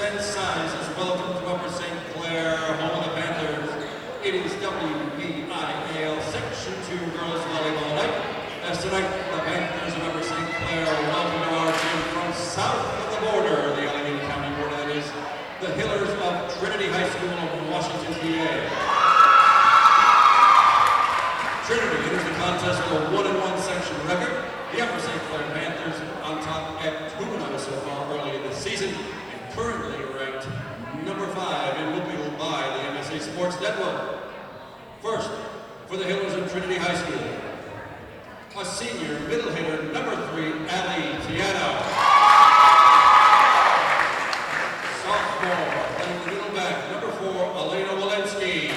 and sizes. Welcome to Upper St. Clair, home of the Panthers. It is WBIAL Section 2 Girls Volleyball Night. As tonight, the Panthers of Upper St. Clair welcome to our gym from south of the border, the Allegheny County border, that is, the Hillers of Trinity High School of Washington, PA. Trinity enters the contest with a 1-1 section record. The Upper St. Clair Panthers on top at 2-0 so far early in the season, and currently ranked number 5 in Mobile by the MSA Sports Network. First, for the Hillers of Trinity High School, a senior middle hitter, number 3, Ali Tiano. Sophomore, playing the middle back, number 4, Elena Walensky.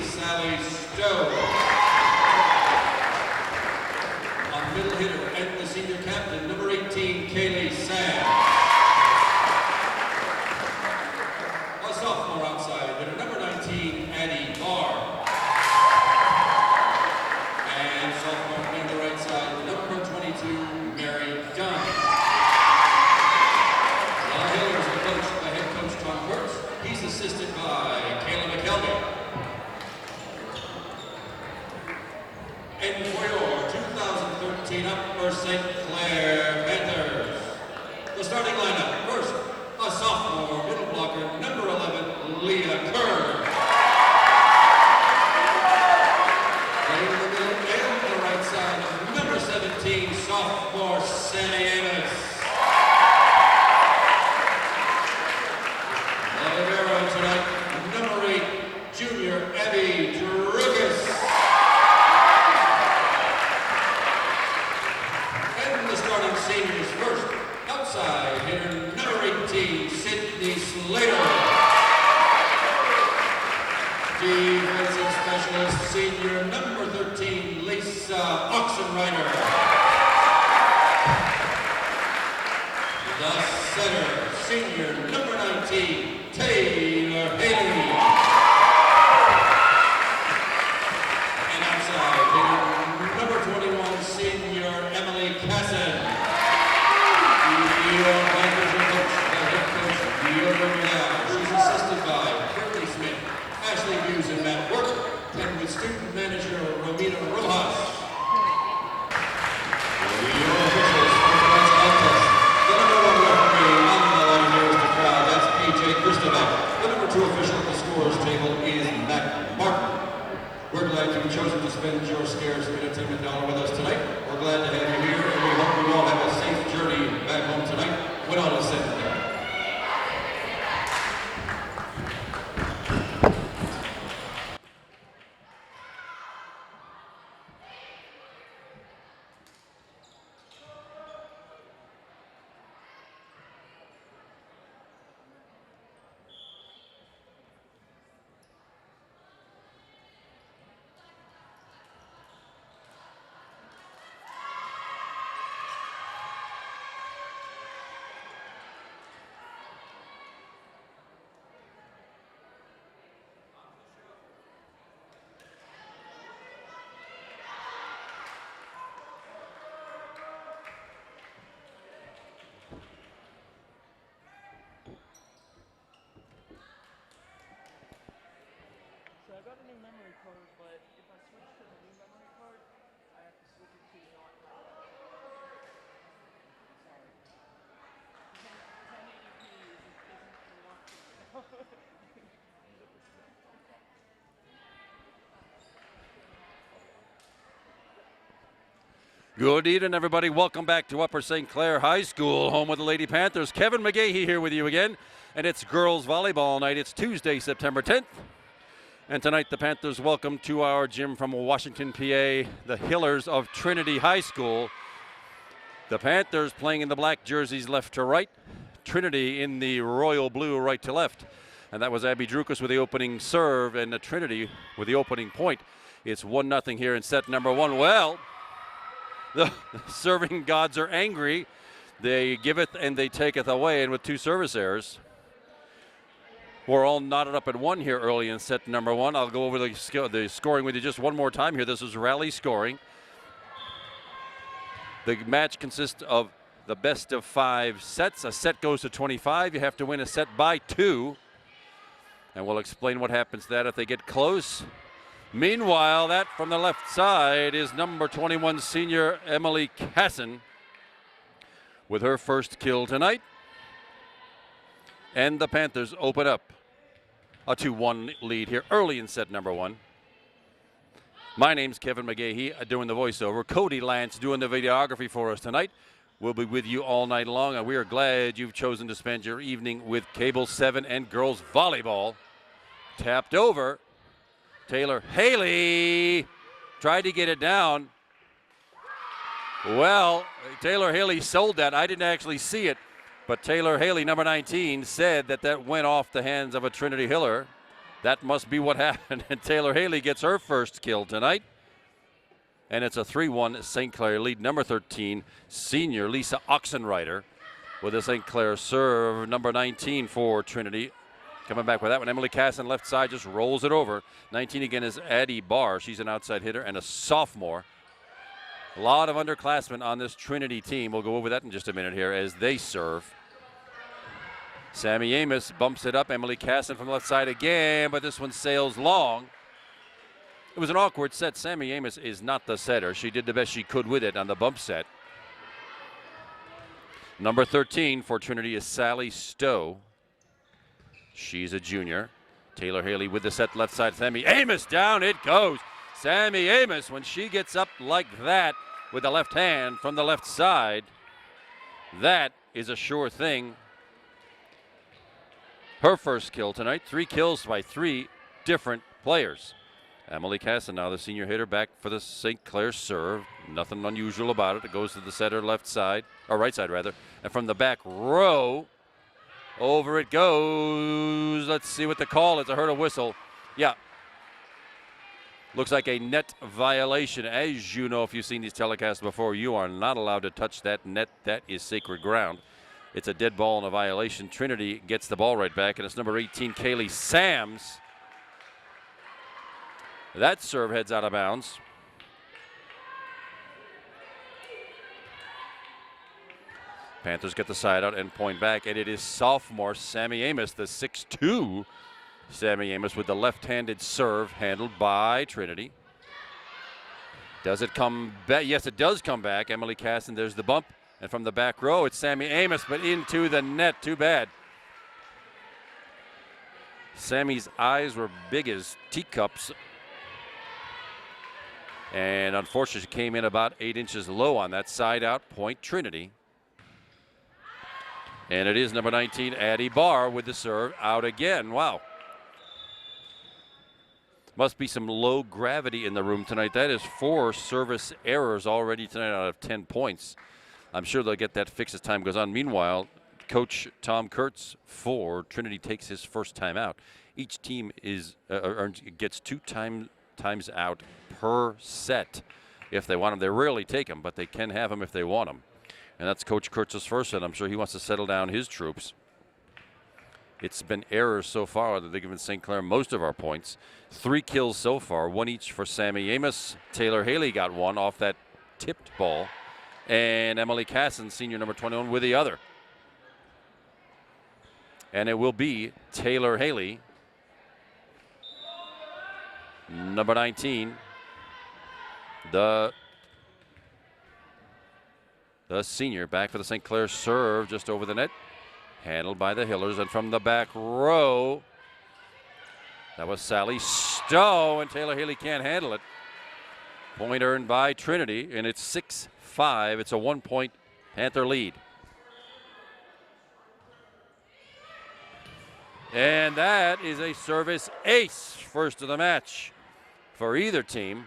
Sally Stowe. A middle hitter and the senior captain, number 18, Kaylee Sam. A sophomore outside hitter, number 19, Addie Barr. And sophomore playing the right side, number 22, Mary Dunn. The Hillers are coached by head coach Tom Kurtz. He's assisted by Kayla McKelvey. And for your 2013 Upper St. Clair Panthers, the starting lineup. First, a sophomore middle blocker, number 11, Leah Kerr. Playing the middle and the right side, number 17, sophomore Sandy Amos. The libero tonight, number 8, junior Abby Drugas. Seniors first, outside hitter number 18, Sydney Slater. Defensive specialist, senior number 13, Lisa Oxenreiter. The center, senior number 19, Taylor Haley. And outside hitter number 21, senior Emily Casson. She's assisted by Brittany Smith, Ashley Hughes, and Matt Work, and with student manager Romina Rojas. Your officials for tonight's contest. The number 1 referee on the line here is the crowd. That's PJ Christovac. The number 2 official at the scores table is Matt Martin. We're glad you've chosen to spend your scarce entertainment dollar with us tonight. We're glad to have you here, and we hope you all have a safe journey back home tonight when all is said and done. I got a new memory card, but if I switch to the new memory card, I have to switch it to not sorry. 1080p isn't enough. Good evening, everybody. Welcome back to Upper St. Clair High School, home of the Lady Panthers. Kevin McGahey here with you again, and it's girls volleyball night. It's Tuesday, September 10th. And tonight the Panthers welcome to our gym from Washington, PA, the Hillers of Trinity High School. The Panthers playing in the black jerseys left to right, Trinity in the royal blue right to left. And that was Abby Drukas with the opening serve, and the Trinity with the opening point. It's 1-0 here in set number 1. Well, the serving gods are angry. They giveth and they taketh away, and with 2 service errors. We're all knotted up at 1 here early in set number 1. I'll go over the scoring with you just one more time here. This is rally scoring. The match consists of the best of 5 sets. A set goes to 25. You have to win a set by 2. And we'll explain what happens to that if they get close. Meanwhile, that from the left side is number 21 senior Emily Casson with her first kill tonight. And the Panthers open up a 2-1 lead here early in set number 1. My name's Kevin McGahee doing the voiceover. Cody Lance doing the videography for us tonight. We'll be with you all night long, and we are glad you've chosen to spend your evening with Cable 7 and girls volleyball. Tapped over. Taylor Haley tried to get it down. Well, Taylor Haley sold that. I didn't actually see it. But Taylor Haley, number 19, said that went off the hands of a Trinity Hiller. That must be what happened. And Taylor Haley gets her first kill tonight. And it's a 3-1 St. Clair lead. Number 13, senior Lisa Oxenreiter with a St. Clair serve. Number 19 for Trinity. Coming back with that one. Emily Casson, left side, just rolls it over. 19 again is Addie Barr. She's an outside hitter and a sophomore. A lot of underclassmen on this Trinity team. We'll go over that in just a minute here as they serve. Sammy Amos bumps it up. Emily Casson from the left side again, but this one sails long. It was an awkward set. Sammy Amos is not the setter. She did the best she could with it on the bump set. Number 13 for Trinity is Sally Stowe. She's a junior. Taylor Haley with the set left side. Sammy Amos, down it goes. Sammy Amos, when she gets up like that with the left hand from the left side, that is a sure thing. Her first kill tonight. 3 kills by 3 different players. Emily Casson now the senior hitter back for the St. Clair serve. Nothing unusual about it. It goes to the setter left side, or right side rather. And from the back row, over it goes. Let's see what the call is. I heard a whistle. Yeah. Looks like a net violation. As you know, if you've seen these telecasts before, you are not allowed to touch that net. That is sacred ground. It's a dead ball and a violation. Trinity gets the ball right back, and it's number 18, Kaylee Sams. That serve heads out of bounds. Panthers get the side out and point back, and it is sophomore Sammy Amos, the 6'2". Sammy Amos with the left-handed serve handled by Trinity. Does it come back? Yes, it does come back. Emily Casson, there's the bump. And from the back row, it's Sammy Amos, but into the net. Too bad. Sammy's eyes were big as teacups. And unfortunately, she came in about 8 inches low on that side out. Point Trinity. And it is number 19, Addie Barr with the serve out again. Wow. Must be some low gravity in the room tonight. That is 4 service errors already tonight out of 10 points. I'm sure they'll get that fixed as time goes on. Meanwhile, Coach Tom Kurtz for Trinity takes his first time out. Each team gets 2 times out per set if they want them. They rarely take them, but they can have them if they want them. And that's Coach Kurtz's first set. I'm sure he wants to settle down his troops. It's been errors so far that they've given St. Clair most of our points. 3 kills so far, 1 each for Sammy Amos. Taylor Haley got 1 off that tipped ball. And Emily Casson, senior number 21, with the other. And it will be Taylor Haley, number 19, the senior, back for the St. Clair serve just over the net. Handled by the Hillers, and from the back row, that was Sally Stowe, and Taylor Haley can't handle it. Point earned by Trinity, and it's 6-5. It's a 1-point Panther lead. And that is a service ace, first of the match for either team,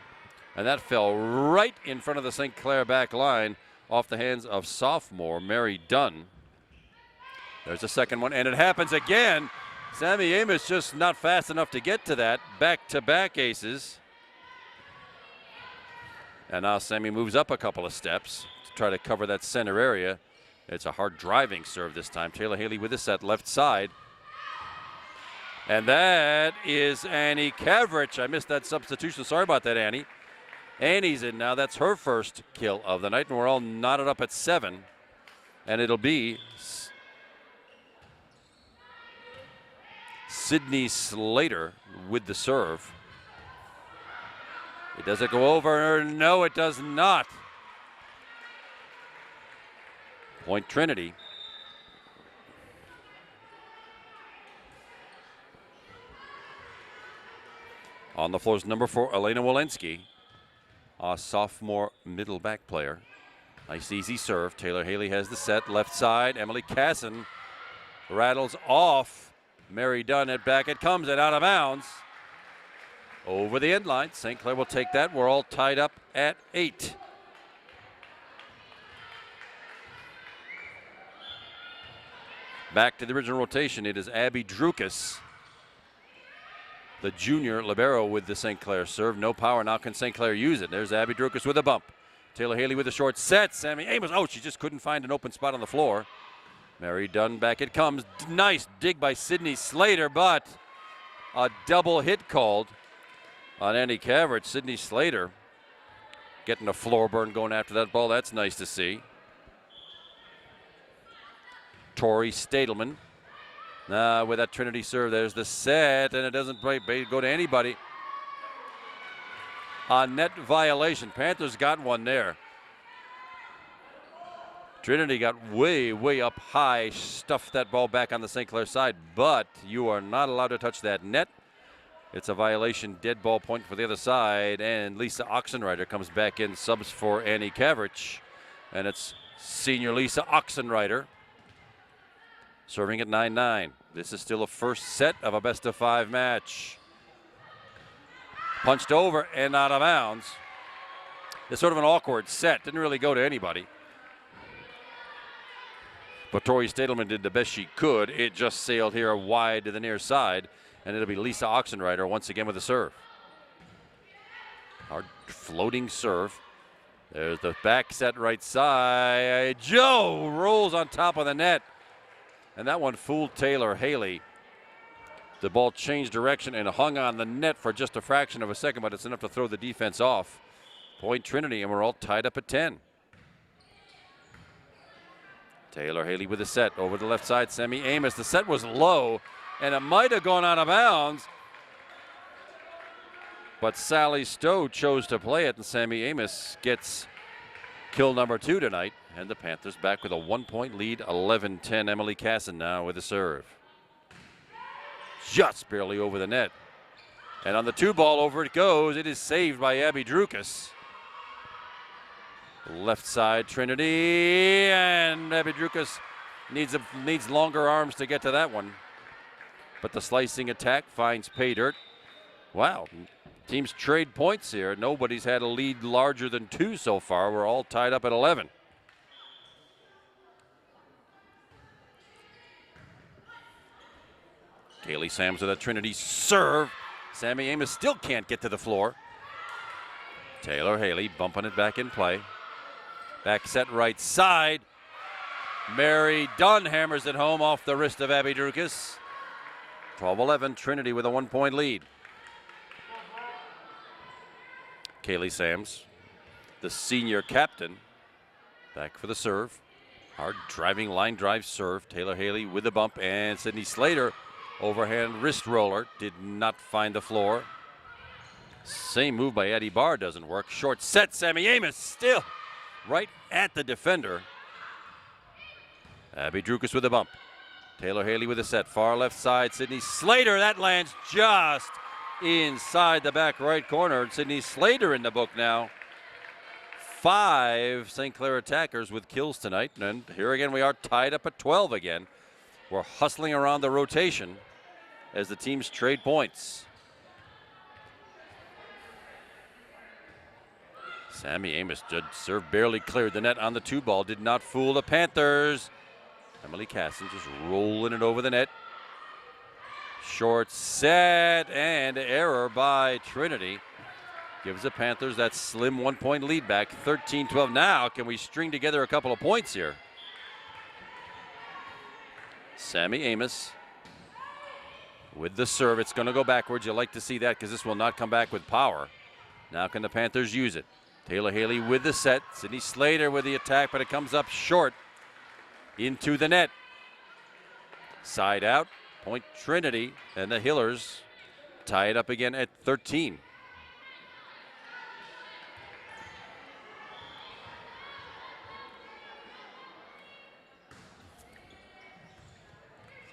and that fell right in front of the St. Clair back line off the hands of sophomore Mary Dunn. There's the second one, and it happens again. Sammy Amos just not fast enough to get to that. Back-to-back aces. And now Sammy moves up a couple of steps to try to cover that center area. It's a hard driving serve this time. Taylor Haley with the set left side. And that is Annie Kavrich. I missed that substitution. Sorry about that, Annie. Annie's in now. That's her first kill of the night, and we're all knotted up at 7. And it'll be Sydney Slater with the serve. Does it go over? No, it does not. Point Trinity. On the floor is number 4, Elena Walensky, a sophomore middle back player. Nice easy serve. Taylor Haley has the set. Left side, Emily Casson rattles off. Mary Dunn at back. It comes and out of bounds. Over the end line. St. Clair will take that. We're all tied up at 8. Back to the original rotation. It is Abby Drukas, the junior libero, with the St. Clair serve. No power. Now can St. Clair use it? There's Abby Drukas with a bump. Taylor Haley with a short set. Sammy Amos. Oh, she just couldn't find an open spot on the floor. Mary Dunn back it comes. Nice dig by Sydney Slater, but a double hit called on Annie Kavrich. Sydney Slater getting a floor burn going after that ball. That's nice to see. Tori Stadelman. With that Trinity serve, there's the set, and it doesn't go to anybody. A net violation. Panthers got one there. Trinity got way, way up high, stuffed that ball back on the St. Clair side, but you are not allowed to touch that net. It's a violation, dead ball point for the other side, and Lisa Oxenreiter comes back in, subs for Annie Kavrich, and it's senior Lisa Oxenreiter serving at 9-9. This is still a first set of a best-of-5 match. Punched over and out of bounds. It's sort of an awkward set. Didn't really go to anybody. But Tori Stadelman did the best she could. It just sailed here wide to the near side, and it'll be Lisa Oxenreiter once again with the serve. Hard floating serve. There's the back set right side. Joe rolls on top of the net. And that one fooled Taylor Haley. The ball changed direction and hung on the net for just a fraction of a second, but it's enough to throw the defense off. Point Trinity, and we're all tied up at 10. Taylor Haley with the set over the left side. Sammy Amos. The set was low, and it might have gone out of bounds. But Sally Stowe chose to play it, and Sammy Amos gets kill number 2 tonight. And the Panthers back with a 1-point lead, 11-10. Emily Casson now with the serve. Just barely over the net. And on the 2 ball, over it goes. It is saved by Abby Drukas. Left side, Trinity, and Abby Drukas needs longer arms to get to that one. But the slicing attack finds pay dirt. Wow, teams trade points here. Nobody's had a lead larger than 2 so far. We're all tied up at 11. Kaylee Sams with a Trinity serve. Sammy Amos still can't get to the floor. Taylor Haley bumping it back in play. Back set right side. Mary Dunn hammers it home off the wrist of Abby Drukas. 12-11, Trinity with a 1-point lead. Kaylee Sams, the senior captain, back for the serve. Hard driving line drive serve. Taylor Haley with the bump, and Sydney Slater, overhand wrist roller, did not find the floor. Same move by Eddie Barr doesn't work. Short set, Sammy Amos still right at the defender. Abby Drukas with a bump. Taylor Haley with a set. Far left side, Sydney Slater. That lands just inside the back right corner. Sydney Slater in the book now. 5 St. Clair attackers with kills tonight. And here again we are tied up at 12 again. We're hustling around the rotation as the teams trade points. Sammy Amos serve barely cleared the net on the 2 ball. Did not fool the Panthers. Emily Casson just rolling it over the net. Short set and error by Trinity. Gives the Panthers that slim 1-point lead back. 13-12 now. Can we string together a couple of points here? Sammy Amos with the serve. It's going to go backwards. You like to see that because this will not come back with power. Now can the Panthers use it? Taylor Haley with the set. Sydney Slater with the attack, but it comes up short into the net. Side out, point Trinity, and the Hillers tie it up again at 13.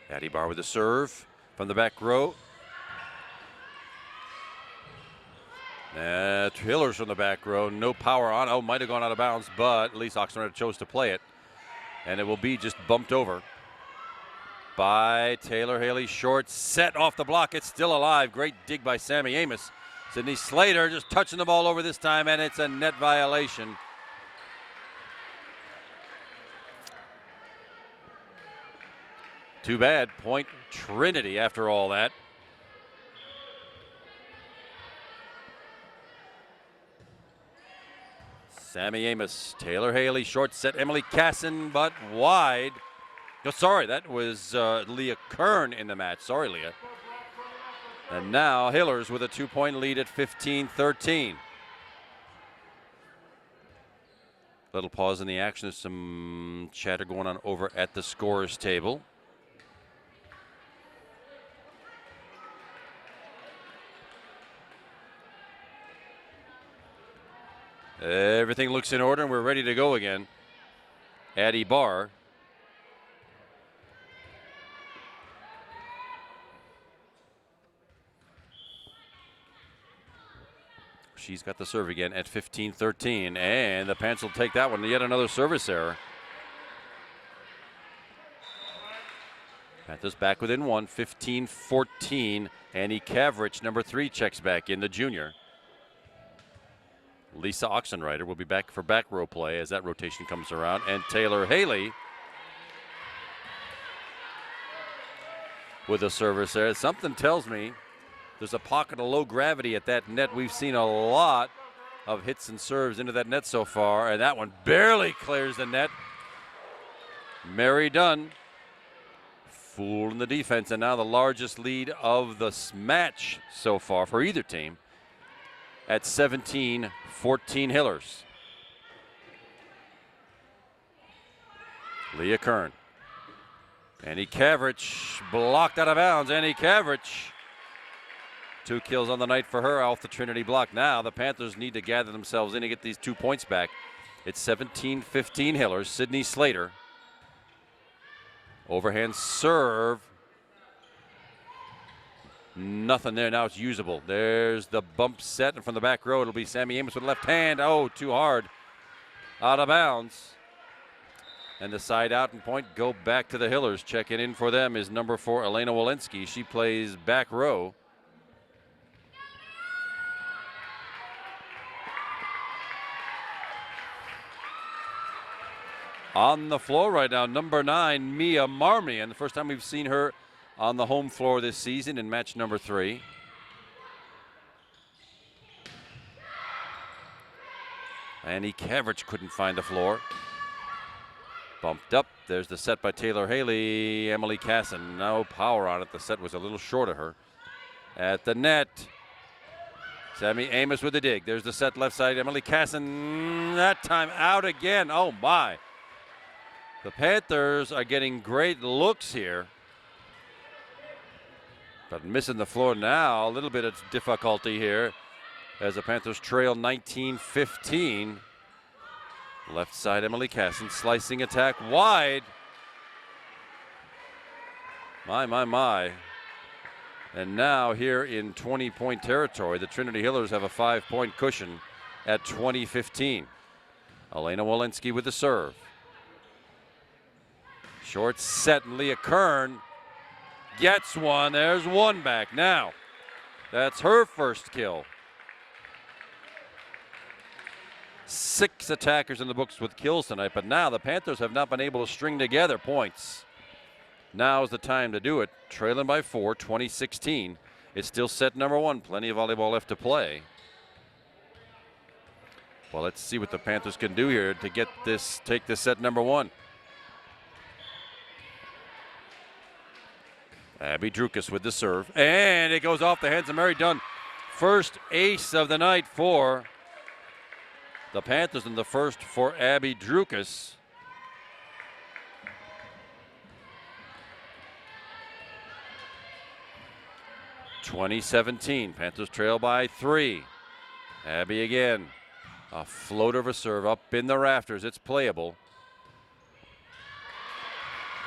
Addie Barr with the serve from the back row. Hillers from the back row, no power on. Oh, might have gone out of bounds, but at least Oxnard chose to play it. And it will be just bumped over by Taylor Haley. Short set off the block. It's still alive. Great dig by Sammy Amos. Sydney Slater just touching the ball over this time, and it's a net violation. Too bad. Point Trinity after all that. Sammy Amos, Taylor Haley, short set, Emily Casson, but wide. No, sorry, that was Leah Kern in the match. Sorry, Leah. And now Hillers with a 2-point lead at 15-13. Little pause in the action. There's some chatter going on over at the scorer's table. Everything looks in order and we're ready to go again. Addie Barr. She's got the serve again at 15-13, and the Panthers will take that one. Yet another service error. Panthers back within one, 15-14. Annie Kavrich, number 3, checks back in, the junior. Lisa Oxenreiter will be back for back row play as that rotation comes around. And Taylor Haley with a service there. Something tells me there's a pocket of low gravity at that net. We've seen a lot of hits and serves into that net so far, and that one barely clears the net. Mary Dunn fooling the defense, and now the largest lead of the match so far for either team at 17-14 Hillers. Leah Kern. Annie Kavrich blocked out of bounds. Annie Kavrich. 2 kills on the night for her off the Trinity block. Now the Panthers need to gather themselves in and get these 2 points back. It's 17-15 Hillers. Sydney Slater. Overhand serve. Nothing there. Now it's usable. There's the bump set, and from the back row it'll be Sammy Amos with left hand. Oh, too hard. Out of bounds. And the side out and point go back to the Hillers. Checking in for them is number 4, Elena Walensky. She plays back row. On the floor right now, number 9, Mia Marmion. The first time we've seen her on the home floor this season in match number 3. Annie Kavrich couldn't find the floor. Bumped up. There's the set by Taylor Haley. Emily Casson, no power on it. The set was a little short of her. At the net, Sammy Amos with the dig. There's the set left side. Emily Casson, that time out again. Oh my. The Panthers are getting great looks here, but missing the floor now. A little bit of difficulty here as the Panthers trail 19-15. Left side, Emily Casson, slicing attack wide. My. And now here in 20-point territory, the Trinity Hillers have a 5-point cushion at 20-15. Elena Walensky with the serve. Short set, and Leah Kern gets one. There's one back. Now, that's her first kill. 6 attackers in the books with kills tonight, but now the Panthers have not been able to string together points. Now is the time to do it. Trailing by 4, 20-16. It's still set number 1. Plenty of volleyball left to play. Well, let's see what the Panthers can do here to get this, take this set number 1. Abby Drukas with the serve. And it goes off the hands of Mary Dunn. First ace of the night for the Panthers, and the first for Abby Drukas. (2017). Panthers trail by 3. Abby again. A floater of a serve up in the rafters. It's playable.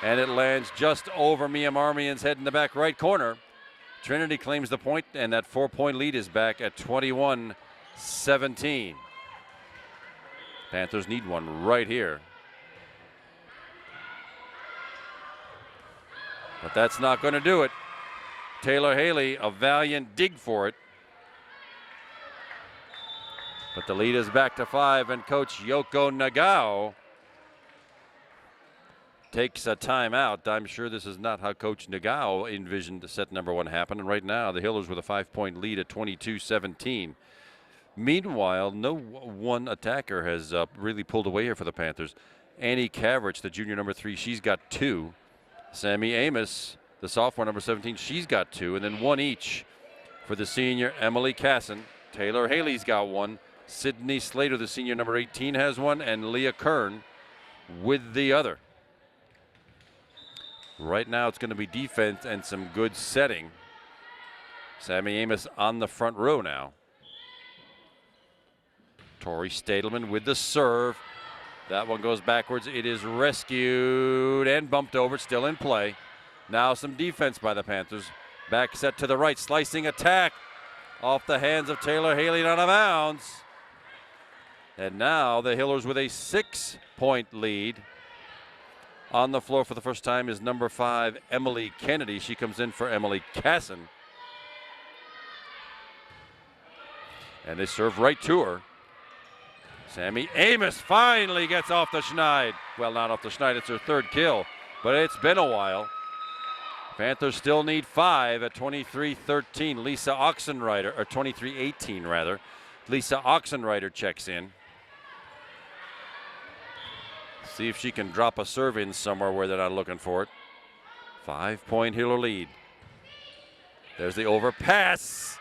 And it lands just over Mia Marmion's head in the back right corner. Trinity claims the point, and that 4-point lead is back at 21-17. Panthers need one right here. But that's not going to do it. Taylor Haley, a valiant dig for it. But the lead is back to 5, and Coach Yoko Nagao takes a timeout. I'm sure this is not how Coach Nagao envisioned set number 1 happen. And right now, the Hillers with a 5-point lead at 22-17. Meanwhile, no one attacker has really pulled away here for the Panthers. Annie Cavrich, the junior number 3, she's got 2. Sammy Amos, the sophomore number 17, she's got 2. And then 1 each for the senior Emily Casson. Taylor Haley's got 1. Sydney Slater, the senior number 18, has 1. And Leah Kern with the other. Right now, it's going to be defense and some good setting. Sammy Amos on the front row now. Tori Stadelman with the serve. That one goes backwards. It is rescued and bumped over. Still in play. Now some defense by the Panthers. Back set to the right. Slicing attack off the hands of Taylor Haley and out of bounds. And now the Hillers with a 6-point lead. On the floor for the first time is number 5, Emily Kennedy. She comes in for Emily Casson. And they serve right to her. Sammy Amos finally gets off the schneid. Well, not off the schneid, it's her 3rd kill, but it's been a while. Panthers still need 5 at 23-13. Lisa Oxenreiter, or 23-18 rather. Lisa Oxenreiter checks in. See if she can drop a serve in somewhere where they're not looking for it. 5-point Hiller lead. There's the overpass.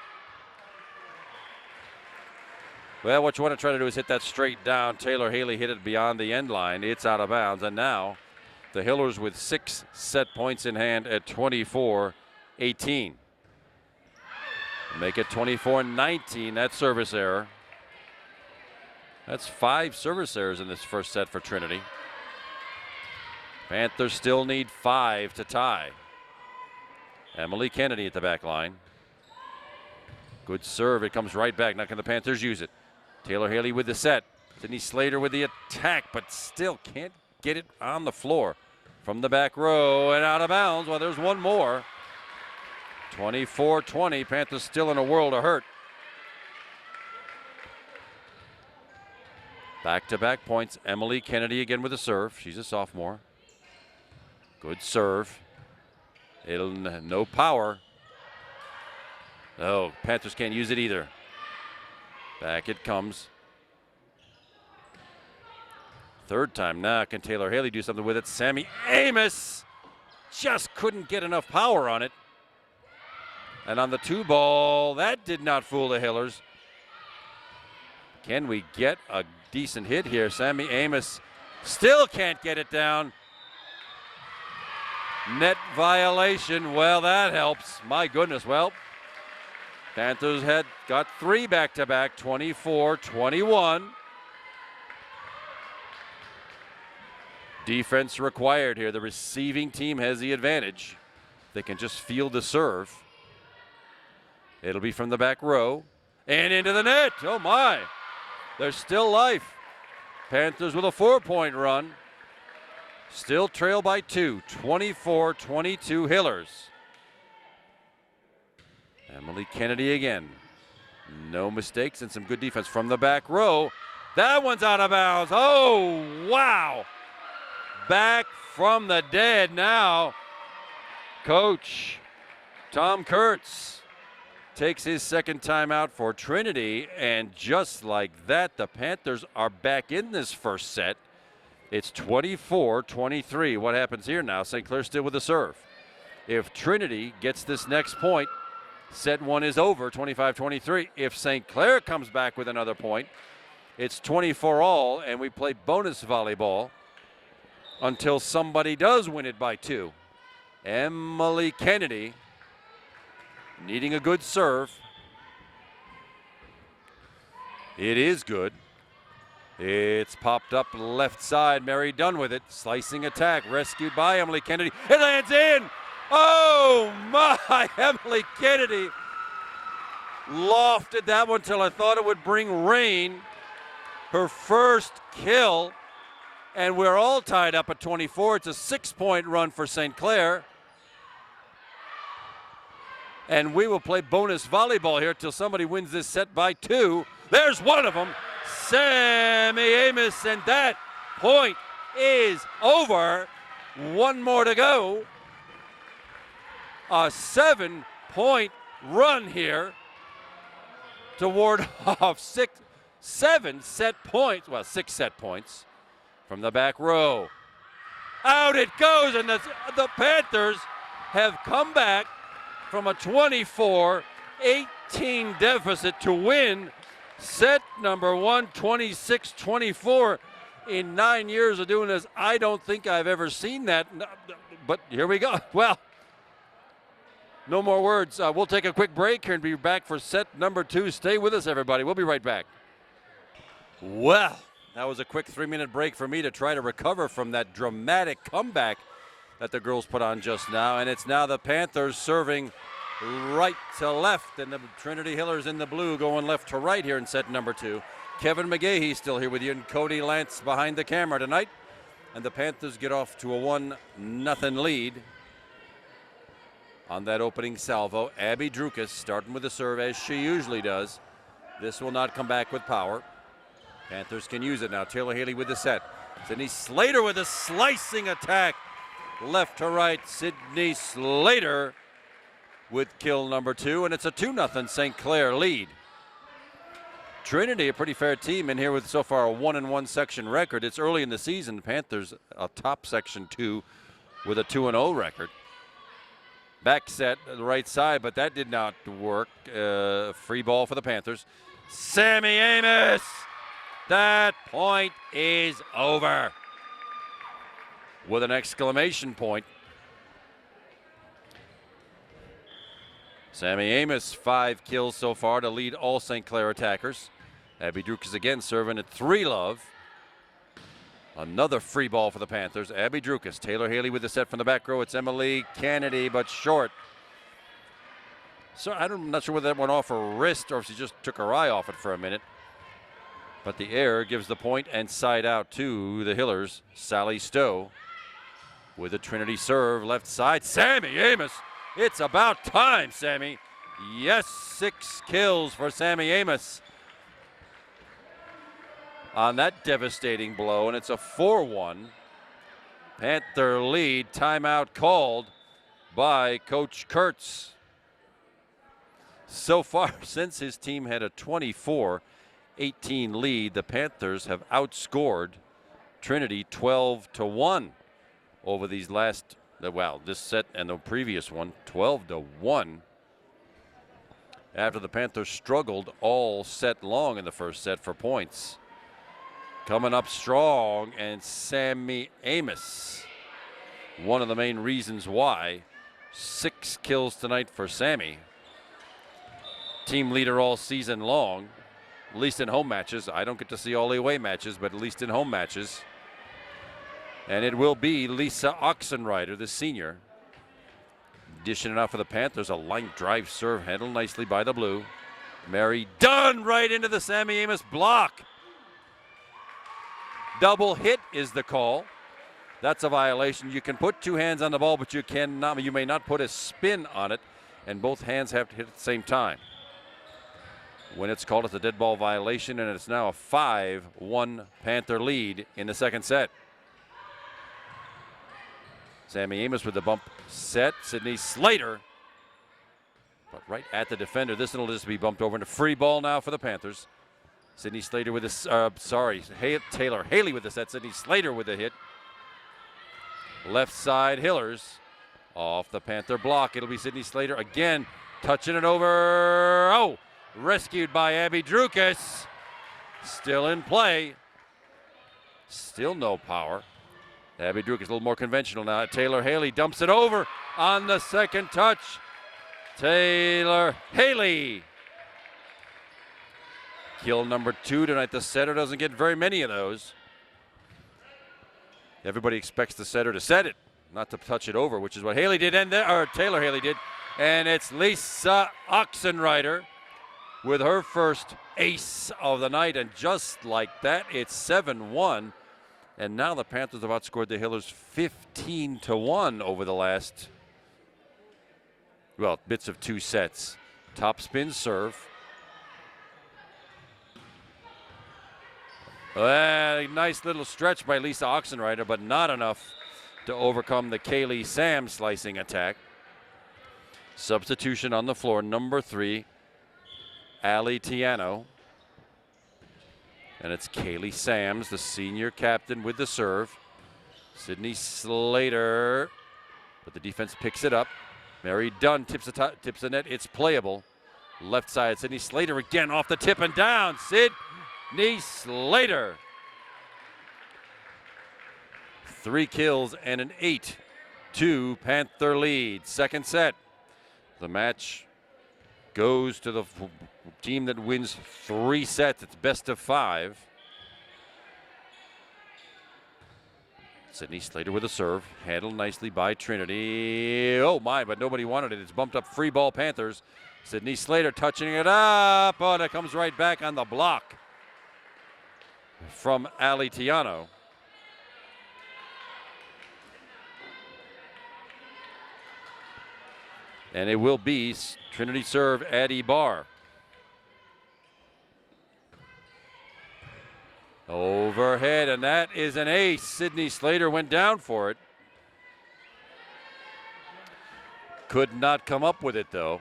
Well, what you want to try to do is hit that straight down. Taylor Haley hit it beyond the end line. It's out of bounds. And now the Hillers with 6 set points in hand at 24-18. Make it 24-19. That service error. That's 5 service errors in this first set for Trinity. Panthers still need 5 to tie. Emily Kennedy at the back line. Good serve. It comes right back. Now can the Panthers use it? Taylor Haley with the set. Sydney Slater with the attack, but still can't get it on the floor. From the back row and out of bounds. Well, there's one more. 24-20. Panthers still in a world of hurt. Back-to-back points. Emily Kennedy again with a serve. She's a sophomore. Good serve. No power. Oh, Panthers can't use it either. Back it comes. 3rd time now. Can Taylor Haley do something with it? Sammy Amos just couldn't get enough power on it. And on the 2 ball, that did not fool the Hillers. Can we get a decent hit here? Sammy Amos still can't get it down. Net violation. Well, that helps. My goodness. Well, Panthers had got 3 back-to-back, 24-21. Defense required here. The receiving team has the advantage. They can just field the serve. It'll be from the back row and into the net. Oh my. There's still life. Panthers with a 4-point run. Still trail by 2, 24-22 Hillers. Emily Kennedy again. No mistakes and some good defense from the back row. That one's out of bounds. Oh, wow. Back from the dead now. Coach Tom Kurtz takes his 2nd timeout for Trinity, and just like that, the Panthers are back in this first set. It's 24-23. What happens here now? St. Clair still with the serve. If Trinity gets this next point, set one is over, 25-23. If St. Clair comes back with another point, it's 24-all, and we play bonus volleyball until somebody does win it by 2. Emily Kennedy needing a good serve. It is good. It's popped up left side. Mary Dunn with it. Slicing attack. Rescued by Emily Kennedy. It lands in. Oh my, Emily Kennedy lofted that one till I thought it would bring rain. Her first kill. And we're all tied up at 24. It's a 6-point run for St. Clair. And we will play bonus volleyball here till somebody wins this set by 2. There's one of them, Sammy Amos, and that point is over. One more to go. A 7-point run here to ward off 6 set points from the back row. Out it goes, and the Panthers have come back from a 24-18 deficit to win set number 1, 26-24. In 9 years of doing this, I don't think I've ever seen that. But here we go. Well, no more words. We'll take a quick break here and be back for set number 2. Stay with us, everybody. We'll be right back. Well, that was a quick 3-minute break for me to try to recover from that dramatic comeback that the girls put on just now. And it's now the Panthers serving right to left, and the Trinity Hillers in the blue going left to right here in set number 2. Kevin McGahee still here with you, and Cody Lance behind the camera tonight. And the Panthers get off to a 1-0 lead on that opening salvo. Abby Drukas starting with the serve as she usually does. This will not come back with power. Panthers can use it now. Taylor Haley with the set. Sydney Slater with a slicing attack. Left to right, Sydney Slater with kill number 2, and it's a 2-0 St. Clair lead. Trinity, a pretty fair team in here with so far a 1-1 section record. It's early in the season. Panthers a top section 2 with a 2-0 record. Back set the right side, but that did not work. Free ball for the Panthers. Sammy Amos. That point is over. With an exclamation point. Sammy Amos, 5 kills so far to lead all St. Clair attackers. Abby Drukas again serving at 3-love. Another free ball for the Panthers. Abby Drukas, Taylor Haley with the set from the back row. It's Emily Kennedy, but short. So I'm not sure whether that went off her wrist or if she just took her eye off it for a minute. But the error gives the point and side out to the Hillers. Sally Stowe with a Trinity serve left side. Sammy Amos. It's about time, Sammy. Yes, 6 kills for Sammy Amos on that devastating blow, and it's a 4-1 Panther lead. Timeout called by Coach Kurtz. So far, since his team had a 24-18 lead, the Panthers have outscored Trinity 12-1 over these last, well, this set and the previous one, 12-1. After the Panthers struggled all set long in the first set for points. Coming up strong, and Sammy Amos, one of the main reasons why. 6 kills tonight for Sammy. Team leader all season long, at least in home matches. I don't get to see all the away matches, but at least in home matches. And it will be Lisa Oxenrider, the senior, dishing it out for the Panthers. A line drive serve handled nicely by the blue. Mary Dunn right into the Sammy Amos block. Double hit is the call. That's a violation. You can put 2 hands on the ball, but you may not put a spin on it, and both hands have to hit at the same time. When it's called, it's a dead ball violation, and it's now a 5-1 Panther lead in the second set. Sammy Amos with the bump set. Sydney Slater, but right at the defender. This one will just be bumped over into free ball now for the Panthers. Sydney Slater with the, Taylor Haley with the set. Sydney Slater with the hit. Left side Hillers Off the Panther block, it'll be Sydney Slater again, touching it over. Oh, rescued by Abby Drukas. Still in play. Still no power. Abby Drukas a little more conventional now. Taylor Haley dumps it over on the second touch. Taylor Haley. Kill number 2 tonight. The setter doesn't get very many of those. Everybody expects the setter to set it, not to touch it over, which is what Haley did, or Taylor Haley did. And it's Lisa Oxenreider with her first ace of the night. And just like that, it's 7-1. And now the Panthers have outscored the Hillers 15-1 over the last, well, bits of 2 sets. Top spin serve. Nice little stretch by Lisa Oxenreider, but not enough to overcome the Kaylee Sam slicing attack. Substitution on the floor, number 3, Ali Tiano. And it's Kaylee Sams, the senior captain, with the serve. Sydney Slater, but the defense picks it up. Mary Dunn tips the net. It's playable. Left side, Sydney Slater again off the tip and down. Sydney Slater. 3 kills and an 8-2 Panther lead. Second set. The match goes to the team that wins 3 sets. It's best of 5. Sydney Slater with a serve. Handled nicely by Trinity. Oh my, but nobody wanted it. It's bumped up, free ball Panthers. Sydney Slater touching it up. Oh, and it comes right back on the block from Ali Tiano. And it will be Trinity serve, Addie Barr. Overhead, and that is an ace. Sydney Slater went down for it. Could not come up with it, though.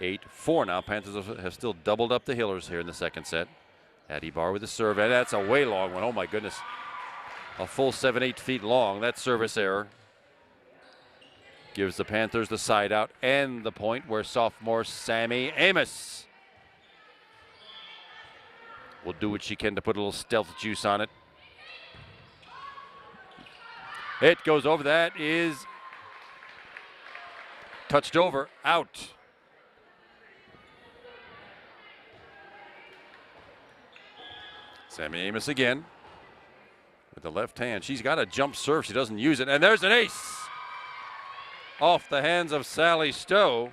8-4 now. Panthers have still doubled up the Hillers here in the second set. Addie Barr with the serve, and that's a way long one. Oh, my goodness. A full 7-8 feet long. That service error gives the Panthers the side out and the point, where sophomore Sammy Amos will do what she can to put a little stealth juice on it. It goes over. That is touched over, out. Sammy Amos again with the left hand. She's got a jump serve. She doesn't use it. And there's an ace off the hands of Sally Stowe.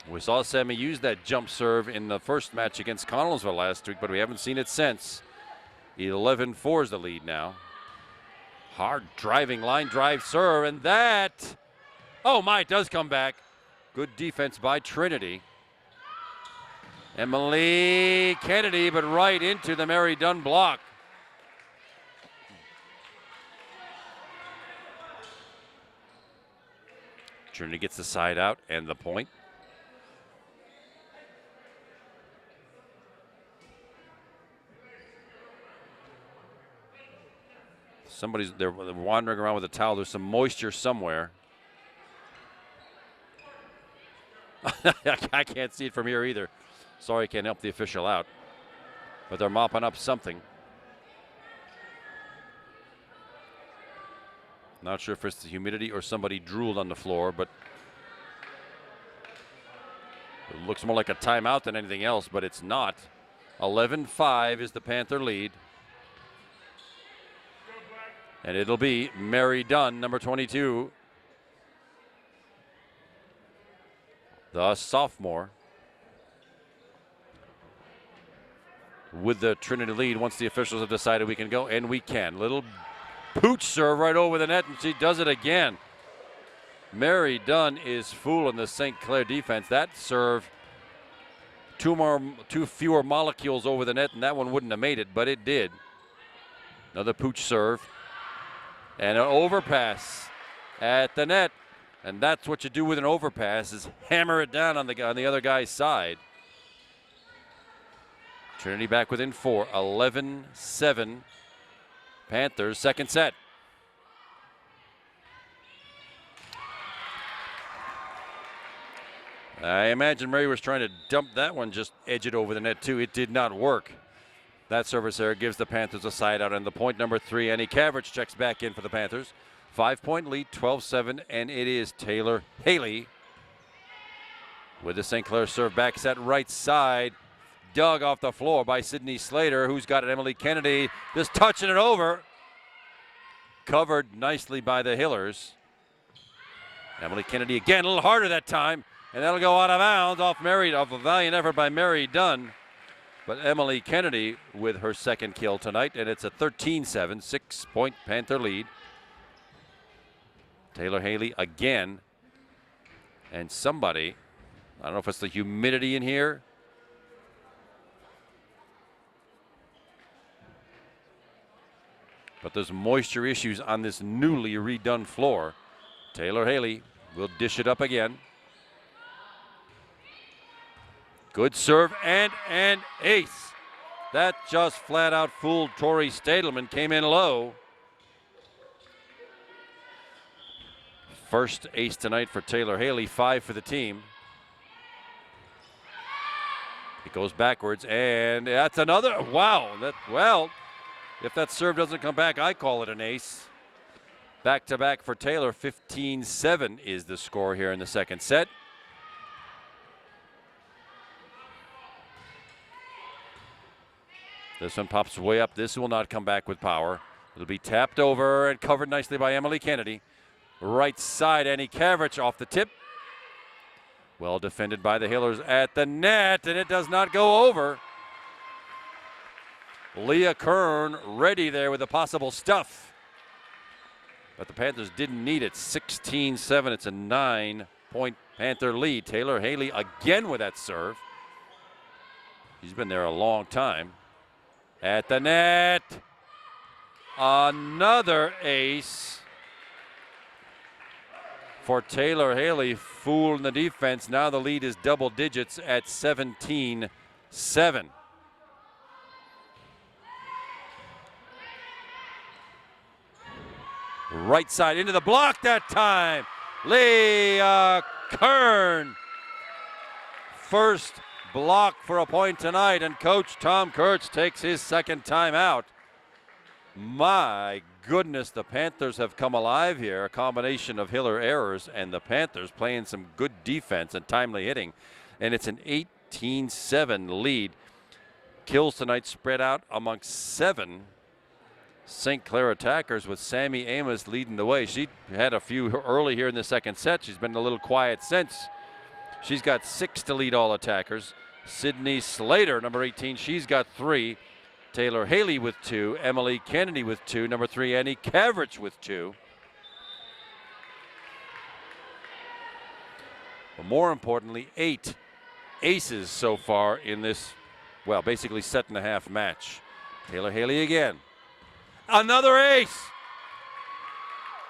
We saw Sammy use that jump serve in the first match against Connellsville last week, but we haven't seen it since. 11-4 is the lead now. Hard driving line drive serve, and that, oh my, it does come back. Good defense by Trinity. Emily Kennedy, but right into the Mary Dunn block. Trinity gets the side out and the point. They're wandering around with a towel. There's some moisture somewhere. I can't see it from here either. Sorry, I can't help the official out. But they're mopping up something. Not sure if it's the humidity or somebody drooled on the floor, but it looks more like a timeout than anything else, but it's not. 11-5 is the Panther lead. And it'll be Mary Dunn, number 22. The sophomore. With the Trinity lead, once the officials have decided we can go, and we can. Little pooch serve right over the net, and she does it again. Mary Dunn is fooling the St. Clair defense. That serve, two fewer molecules over the net, and that one wouldn't have made it, but it did. Another pooch serve. And an overpass at the net. And that's what you do with an overpass, is hammer it down on the other guy's side. Trinity back within 4, 11-7. Panthers, second set. I imagine Murray was trying to dump that one, just edge it over the net too. It did not work. That service error gives the Panthers a side out, and the point number 3. Annie Cavrich checks back in for the Panthers. 5-point lead, 12-7, and it is Taylor Haley with the St. Clair serve back set right side. Dug off the floor by Sydney Slater, who's got it. Emily Kennedy just touching it over. Covered nicely by the Hillers. Emily Kennedy again, a little harder that time, and that'll go out of bounds off a valiant effort by Mary Dunn. But Emily Kennedy with her second kill tonight, and it's a 13-7, 6-point Panther lead. Taylor Haley again, and somebody, I don't know if it's the humidity in here. But there's moisture issues on this newly redone floor. Taylor Haley will dish it up again. Good serve and an ace. That just flat out fooled Tori Stadelman. Came in low. First ace tonight for Taylor Haley, 5 for the team. It goes backwards, and that's another. Wow. Well, if that serve doesn't come back, I call it an ace. Back-to-back for Taylor. 15-7 is the score here in the second set. This one pops way up. This will not come back with power. It'll be tapped over and covered nicely by Emily Kennedy. Right side, Annie Cavrich off the tip. Well defended by the Hillers at the net, and it does not go over. Leah Kern ready there with a possible stuff. But the Panthers didn't need it. 16-7. It's a 9-point Panther lead. Taylor Haley again with that serve. He's been there a long time. At the net. Another ace for Taylor Haley. Fooling the defense. Now the lead is double digits at 17-7. Right side into the block that time. Leah Kern. First block for a point tonight, and Coach Tom Kurtz takes his second time out. My goodness, the Panthers have come alive here. A combination of Hiller errors and the Panthers playing some good defense and timely hitting. And it's an 18-7 lead. Kills tonight spread out amongst 7 St. Clair attackers, with Sammy Amos leading the way. She had a few early here in the second set. She's been a little quiet since. She's got 6 to lead all attackers. Sydney Slater, number 18, she's got 3. Taylor Haley with 2. Emily Kennedy with 2. Number 3, Annie Cavrich with 2. But more importantly, 8 aces so far in this, well, basically set and a half match. Taylor Haley again. Another ace.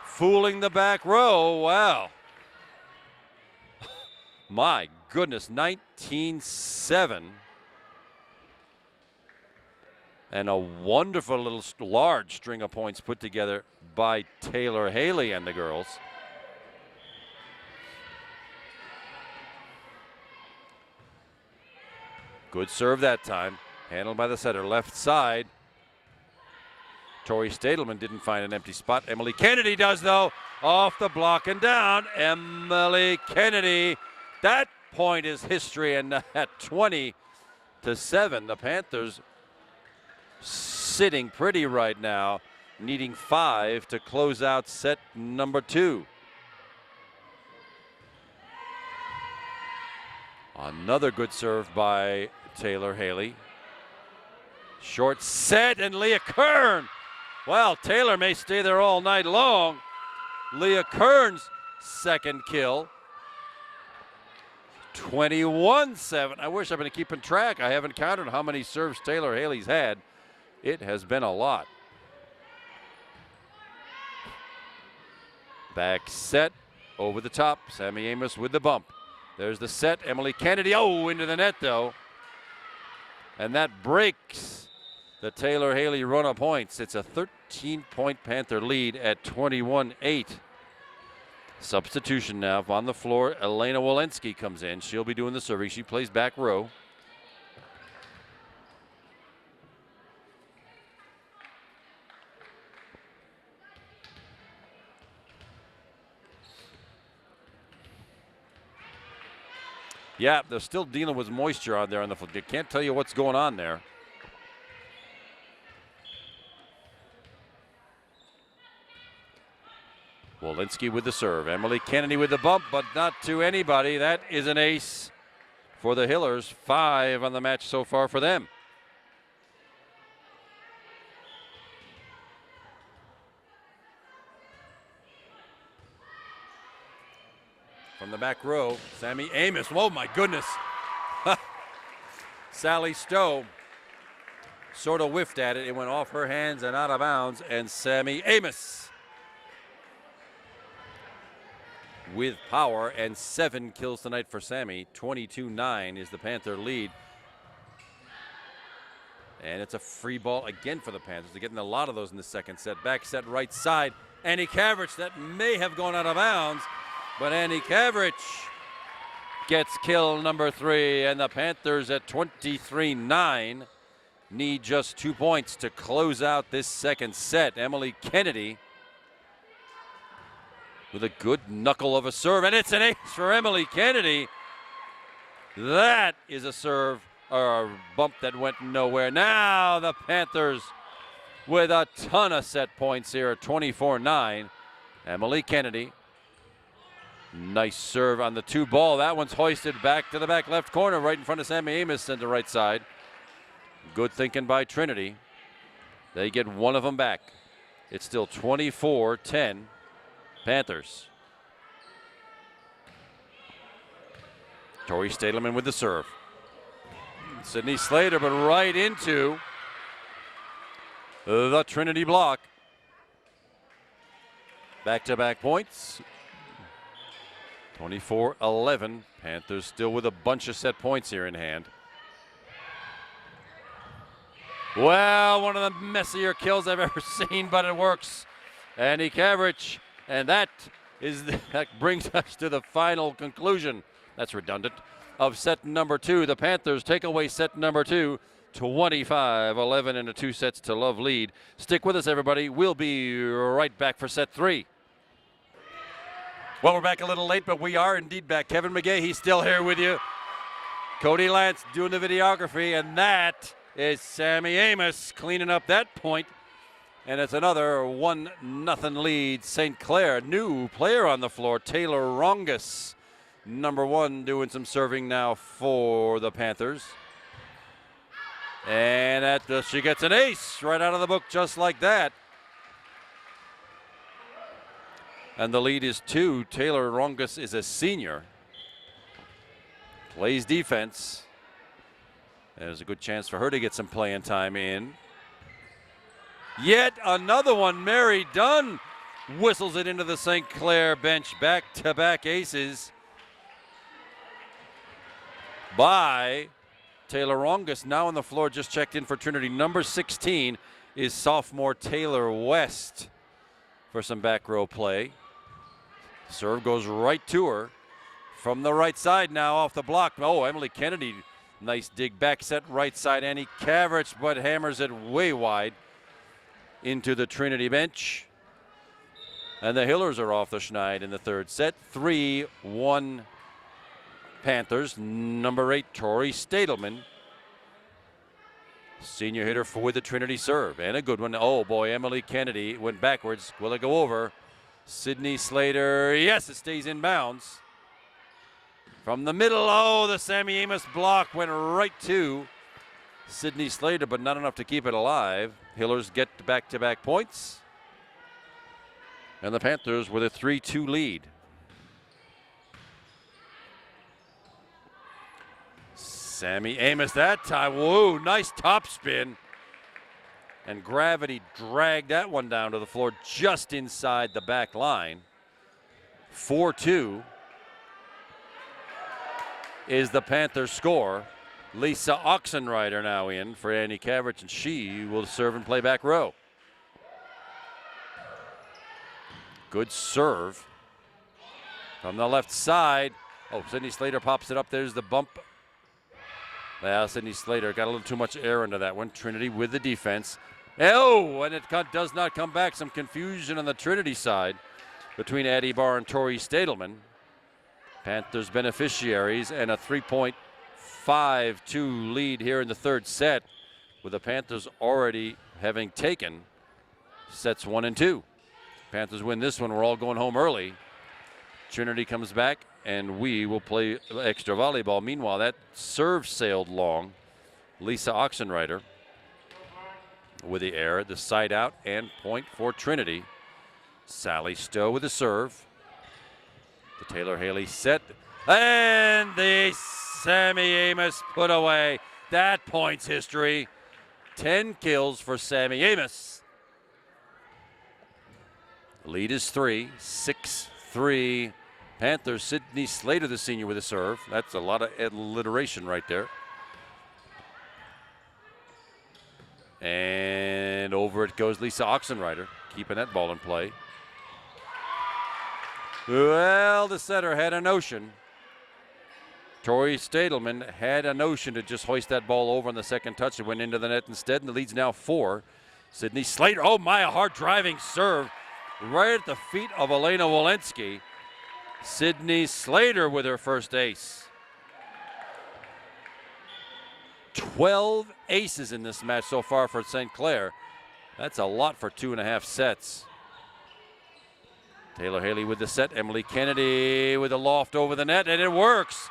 Fooling the back row. Wow. My goodness, 19-7. And a wonderful little large string of points put together by Taylor Haley and the girls. Good serve that time. Handled by the setter. Left side. Tori Stadelman didn't find an empty spot. Emily Kennedy does, though. Off the block and down. Emily Kennedy. That point is history, and at 20-7, the Panthers sitting pretty right now, needing 5 to close out set number 2. Another good serve by Taylor Haley. Short set, and Leah Kern. Well, Taylor may stay there all night long. Leah Kern's second kill. 21-7. I wish I've been keeping track. I haven't counted how many serves Taylor Haley's had. It has been a lot. Back set, over the top. Sammy Amos with the bump. There's the set. Emily Kennedy, oh, into the net though. And that breaks the Taylor Haley run of points. It's a 13-point Panther lead at 21-8. Substitution now on the floor. Elena Walensky comes in. She'll be doing the serving. She plays back row. Yeah, they're still dealing with moisture on there on the floor. They can't tell you what's going on there. Walensky with the serve. Emily Kennedy with the bump, but not to anybody. That is an ace for the Hillers. 5 on the match so far for them. From the back row, Sammy Amos. Oh my goodness. Sally Stowe sort of whiffed at it. It went off her hands and out of bounds. And Sammy Amos with power and 7 kills tonight for Sammy. 22-9 is the Panther lead. And it's a free ball again for the Panthers. They're getting a lot of those in the second set. Back set right side. Annie Cavrich, that may have gone out of bounds. But Annie Cavrich gets kill number 3, and the Panthers at 23-9 need just 2 points to close out this second set. Emily Kennedy with a good knuckle of a serve, and it's an ace for Emily Kennedy. That is a serve or a bump that went nowhere. Now the Panthers with a ton of set points here at 24-9. Emily Kennedy. Nice serve on the 2 ball. That one's hoisted back to the back left corner, right in front of Sammy Amos and the right side. Good thinking by Trinity. They get one of them back. It's still 24-10 Panthers. Tori Stadelman with the serve. Sydney Slater, but right into the Trinity block. Back-to-back points. 24-11. Panthers still with a bunch of set points here in hand. Well, one of the messier kills I've ever seen, but it works. Annie Cavrich, and that brings us to the final conclusion. That's redundant. Of set number 2. The Panthers take away set number 2. 25-11 in a 2 sets to love lead. Stick with us, everybody. We'll be right back for set 3. Well, we're back a little late, but we are indeed back. Kevin McGay, he's still here with you. Cody Lance doing the videography, and that is Sammy Amos cleaning up that point. And it's another 1-0 lead. St. Clair, new player on the floor, Taylor Rongus. Number 1 doing some serving now for the Panthers. And she gets an ace right out of the book just like that. And the lead is 2. Taylor Rongus is a senior. Plays defense. There's a good chance for her to get some playing time in. Yet another one. Mary Dunn whistles it into the St. Clair bench. Back-to-back aces by Taylor Rongus. Now on the floor, just checked in for Trinity. Number 16 is sophomore Taylor West for some back row play. Serve goes right to her from the right side now off the block. Oh, Emily Kennedy, nice dig back set right side. Annie Cavrich, but hammers it way wide into the Trinity bench. And the Hillers are off the schneid in the third set. 3-1 Panthers. Number 8, Tori Stadelman. Senior hitter for the Trinity serve. And a good one. Oh boy, Emily Kennedy went backwards. Will it go over? Sydney Slater. Yes, it stays in bounds. From the middle, oh, the Sammy Amos block went right to Sydney Slater, but not enough to keep it alive. Hillers get back-to-back points. And the Panthers with a 3-2 lead. Sammy Amos that time. Whoa, nice top spin. And gravity dragged that one down to the floor just inside the back line. 4-2 is the Panther score. Lisa Oxenreider now in for Annie Cavrich, and she will serve and play back row. Good serve from the left side. Oh, Sydney Slater pops it up. There's the bump. Well, Sydney Slater got a little too much air into that one. Trinity with the defense. Oh, and it does not come back. Some confusion on the Trinity side between Addie Barr and Tori Stadelman. Panthers beneficiaries, and a 3.52 lead here in the third set, with the Panthers already having taken sets 1 and 2. Panthers win this one. We're all going home early. Trinity comes back, and we will play extra volleyball. Meanwhile, that serve sailed long. Lisa Oxenreiter with the air, the side out, and point for Trinity. Sally Stowe with the serve. The Taylor Haley set, and the Sammy Amos put away. That point's history. 10 kills for Sammy Amos. The lead is 3, 6-3. Panthers. Sydney Slater, the senior, with a serve. That's a lot of alliteration right there. And over it goes Lisa Oxenreiter, keeping that ball in play. Well, the setter had a notion. Tori Stadelman had a notion to just hoist that ball over on the second touch. It went into the net instead, and the lead's now 4. Sydney Slater, oh my, a hard driving serve right at the feet of Elena Walensky. Sydney Slater with her first ace. 12 aces in this match so far for St. Clair. That's a lot for 2.5 sets. Taylor Haley with the set. Emily Kennedy with a loft over the net, and it works.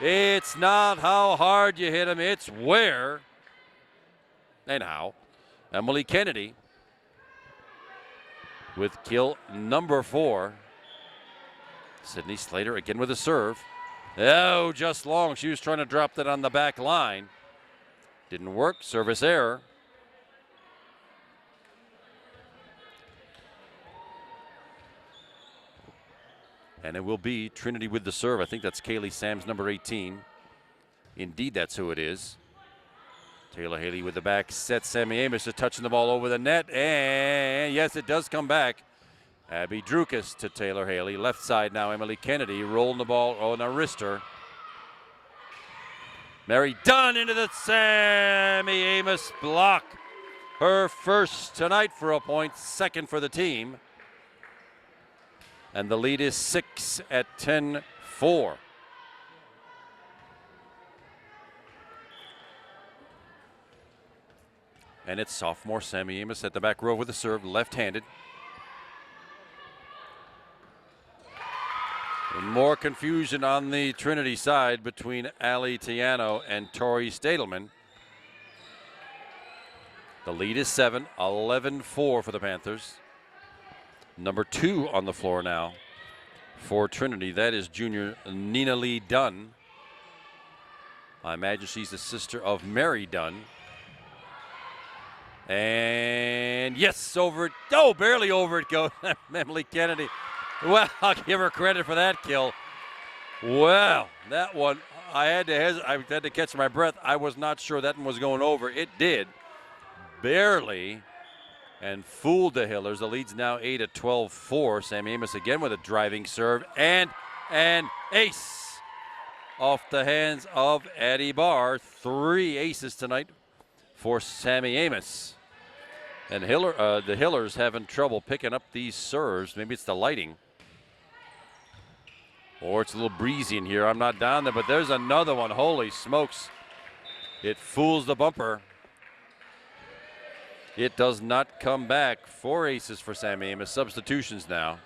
It's not how hard you hit him, it's where and how. Emily Kennedy with kill number 4. Sydney Slater again with a serve. Oh, just long. She was trying to drop that on the back line. Didn't work. Service error. And it will be Trinity with the serve. I think that's Kaylee Sams, number 18. Indeed, that's who it is. Taylor Haley with the back set. Sammy Amos just touching the ball over the net. And yes, it does come back. Abby Drukas to Taylor Haley. Left side now, Emily Kennedy rolling the ball on a wrister. Mary Dunn into the Sammy Amos block. Her first tonight for a point, second for the team. And the lead is 6 at 10-4. And it's sophomore Sammy Amos at the back row with the serve, left-handed. And more confusion on the Trinity side between Ali Tiano and Tori Stadelman. The lead is 7, 11-4 for the Panthers. Number 2 on the floor now for Trinity. That is junior Nina Lee Dunn. I imagine she's the sister of Mary Dunn. And yes, over it. Oh, barely over it goes. Emily Kennedy. Well, I'll give her credit for that kill. Well, that one, I had to catch my breath. I was not sure that one was going over. It did. Barely. And fooled the Hillers. The lead's now 8 at 12-4. Sam Amos again with a driving serve. And an ace off the hands of Addie Barr. 3 aces tonight for Sammy Amos. And the Hillers having trouble picking up these serves. Maybe it's the lighting. Or it's a little breezy in here. I'm not down there, but there's another one. Holy smokes. It fools the bumper. It does not come back. 4 aces for Sammy Amos. Substitutions now.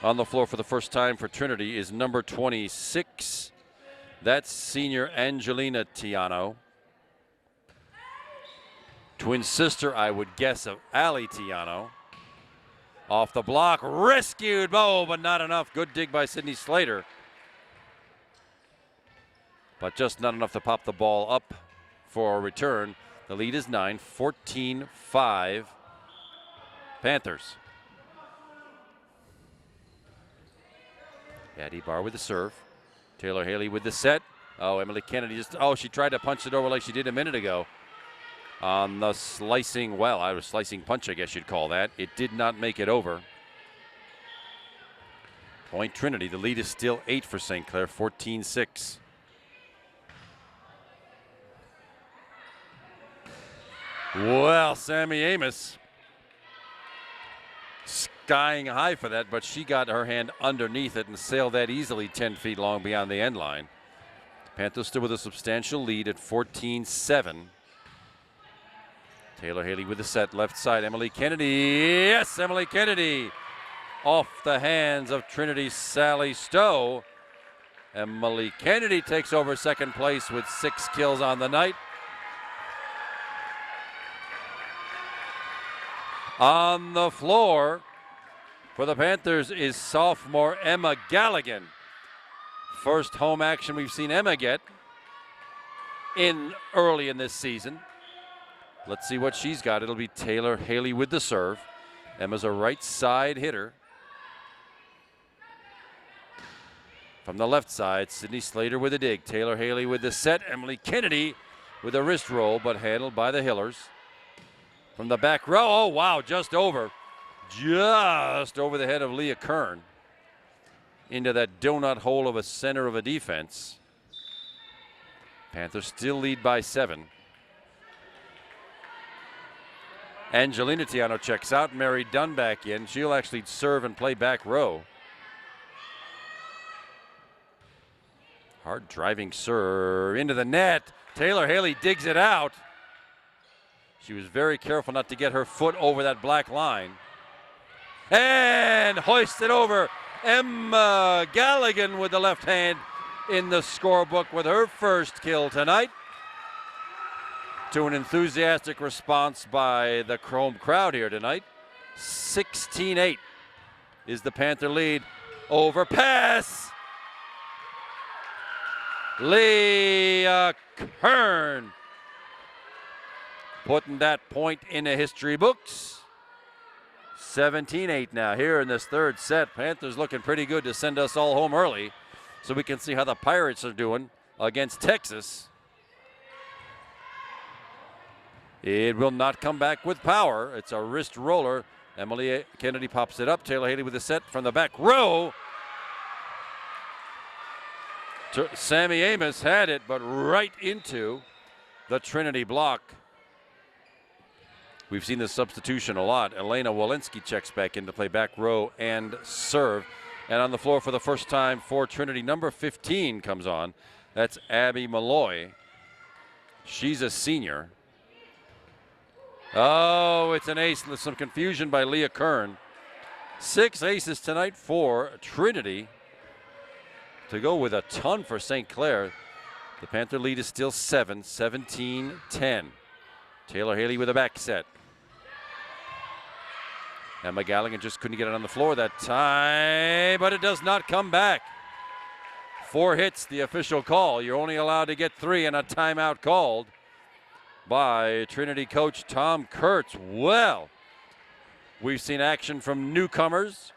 On the floor for the first time for Trinity is number 26. That's senior Angelina Tiano. Twin sister, I would guess, of Ali Tiano. Off the block, rescued, but not enough. Good dig by Sydney Slater. But just not enough to pop the ball up for a return. The lead is 9, 14-5 Panthers. Addie Barr with the serve. Taylor Haley with the set. Oh, Emily Kennedy she tried to punch it over like she did a minute ago. On the slicing punch, I guess you'd call that. It did not make it over. Point Trinity. The lead is still 8 for St. Clair, 14-6. Well, Sammy Amos skying high for that, but she got her hand underneath it and sailed that easily 10 feet long beyond the end line. Panthers still with a substantial lead at 14-7. Taylor Haley with the set, left side, Emily Kennedy. Yes, Emily Kennedy off the hands of Trinity's Sally Stowe. Emily Kennedy takes over second place with 6 kills on the night. On the floor for the Panthers is sophomore Emma Galligan. First home action we've seen Emma get early in this season. Let's see what she's got. It'll be Taylor Haley with the serve. Emma's a right side hitter. From the left side, Sydney Slater with a dig. Taylor Haley with the set. Emily Kennedy with a wrist roll, but handled by the Hillers. From the back row, oh wow, just over the head of Leah Kern. Into that donut hole of a center of a defense. Panthers still lead by 7. Angelina Tiano checks out. Mary Dunn back in. She'll actually serve and play back row. Hard driving serve into the net. Taylor Haley digs it out. She was very careful not to get her foot over that black line. And hoist it over. Emma Galligan with the left hand in the scorebook with her first kill tonight. To an enthusiastic response by the Chrome crowd here tonight. 16-8 is the Panther lead. Overpass. Leah Kern putting that point in the history books. 17-8 now here in this third set. Panthers looking pretty good to send us all home early so we can see how the Pirates are doing against Texas. It will not come back with power. It's a wrist roller. Emily Kennedy pops it up. Taylor Haley with the set from the back row. Sammy Amos had it, but right into the Trinity block. We've seen this substitution a lot. Elena Walensky checks back in to play back row and serve. And on the floor for the first time for Trinity, number 15 comes on. That's Abby Malloy. She's a senior. Oh, it's an ace. There's some confusion by Leah Kern. 6 aces tonight for Trinity. To go with a ton for St. Clair. The Panther lead is still 7, 17-10. Taylor Haley with a back set. Emma Galligan just couldn't get it on the floor that time, but it does not come back. 4 hits, the official call. You're only allowed to get 3 and a timeout called by Trinity coach Tom Kurtz. Well, we've seen action from newcomers.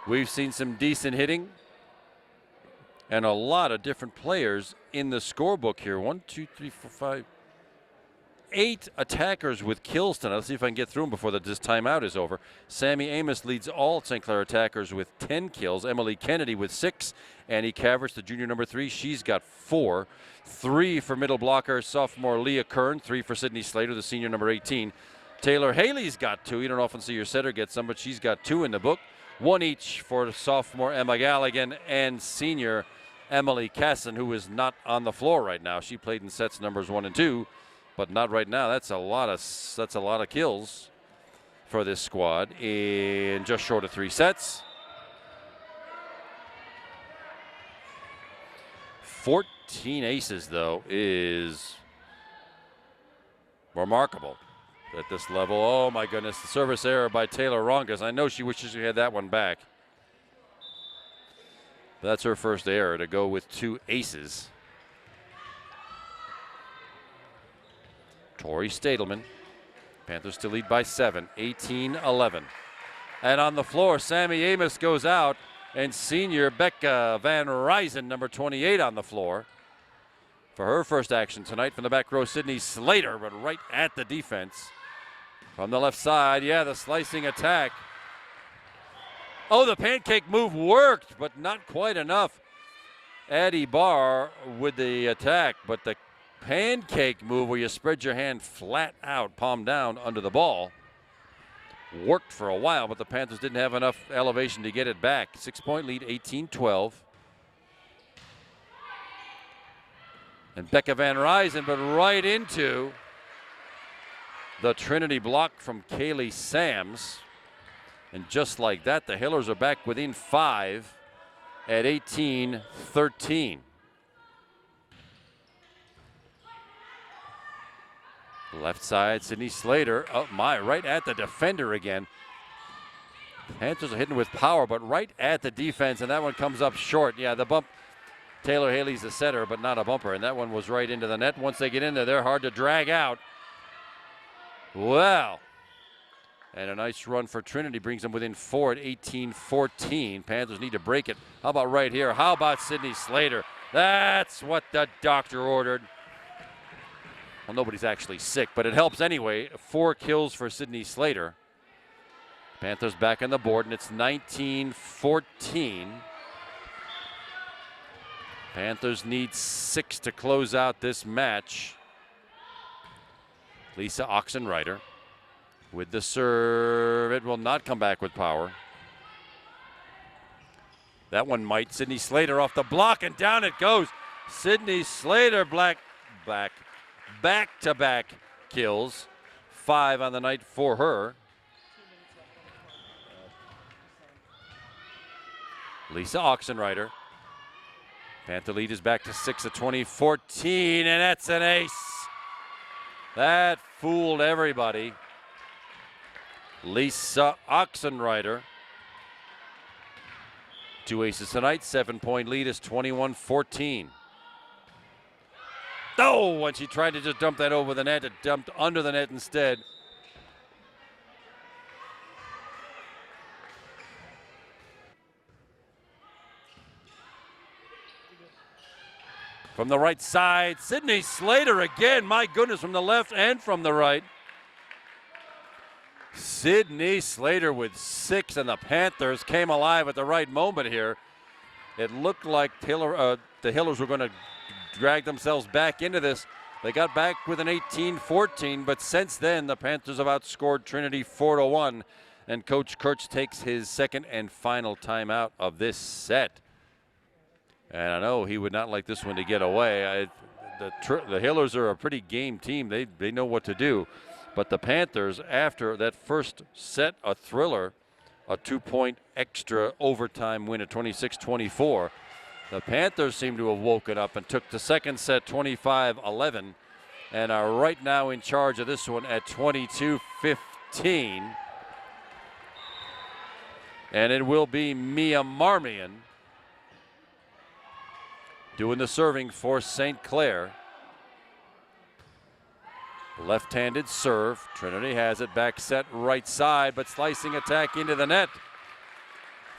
We've seen some decent hitting. And a lot of different players in the scorebook here. 1, 2, 3, 4, 5, 8 attackers with kills tonight. Let's see if I can get through them before this timeout is over. Sammy Amos leads all St. Clair attackers with 10 kills. Emily Kennedy with 6. Annie Cavers, the junior number 3, she's got 4. 3 for middle blocker sophomore Leah Kern. 3 for Sydney Slater, the senior number 18. Taylor Haley's got 2. You don't often see your setter get some, but she's got 2 in the book. 1 each for sophomore Emma Galligan and senior Emily Casson, who is not on the floor right now. She played in sets numbers 1 and 2, but not right now. That's a lot of kills for this squad in just short of 3 sets. 14 aces, though, is remarkable at this level. Oh my goodness, the service error by Taylor Rongas. I know she wishes she had that one back. That's her first error to go with 2 aces. Tori Stadelman. Panthers still lead by 7, 18-11. And on the floor, Sammy Amos goes out, and senior Becca Van Ryzen, number 28, on the floor for her first action tonight. From the back row, Sydney Slater, but right at the defense. From the left side, yeah, the slicing attack Oh, the pancake move worked, but not quite enough. Addie Barr with the attack, but the pancake move where you spread your hand flat out, palm down under the ball, worked for a while, but the Panthers didn't have enough elevation to get it back. 6-point lead, 18-12. And Becca Van Ryzen, but right into the Trinity block from Kaylee Sams. And just like that, the Hillers are back within 5 at 18-13. Left side, Sydney Slater. Oh my, right at the defender again. Panthers are hitting with power, but right at the defense, and that one comes up short. Yeah, the bump. Taylor Haley's the setter, but not a bumper, and that one was right into the net. Once they get in there, they're hard to drag out. Wow. And a nice run for Trinity brings them within 4 at 18-14. Panthers need to break it. How about right here? How about Sydney Slater? That's what the doctor ordered. Well, nobody's actually sick, but it helps anyway. 4 kills for Sydney Slater. Panthers back on the board, and it's 19-14. Panthers need 6 to close out this match. Lisa Oxenreiter with the serve. It will not come back with power. That one might. Sydney Slater off the block, and down it goes. Sydney Slater back-to-back kills. 5 on the night for her. Lisa Oxenreiter. Panther lead is back to 6 at 20-14, and that's an ace. That fooled everybody. Lisa Oxenreiter. 2 aces tonight. 7-point lead is 21-14. Oh, when she tried to just dump that over the net, it dumped under the net instead. From the right side, Sydney Slater again. My goodness, from the left and from the right. Sydney Slater with 6, and the Panthers came alive at the right moment here. It looked like the Hillers were going to drag themselves back into this. They got back with an 18-14, but since then, the Panthers have outscored Trinity 4-1, and Coach Kurtz takes his second and final timeout of this set. And I know he would not like this one to get away. The Hillers are a pretty game team. They know what to do. But the Panthers, after that first set, a thriller, a 2-point extra overtime win at 26-24, the Panthers seem to have woken up and took the second set 25-11 and are right now in charge of this one at 22-15. And it will be Mia Marmion doing the serving for St. Clair. Left-handed serve. Trinity has it back set right side, but slicing attack into the net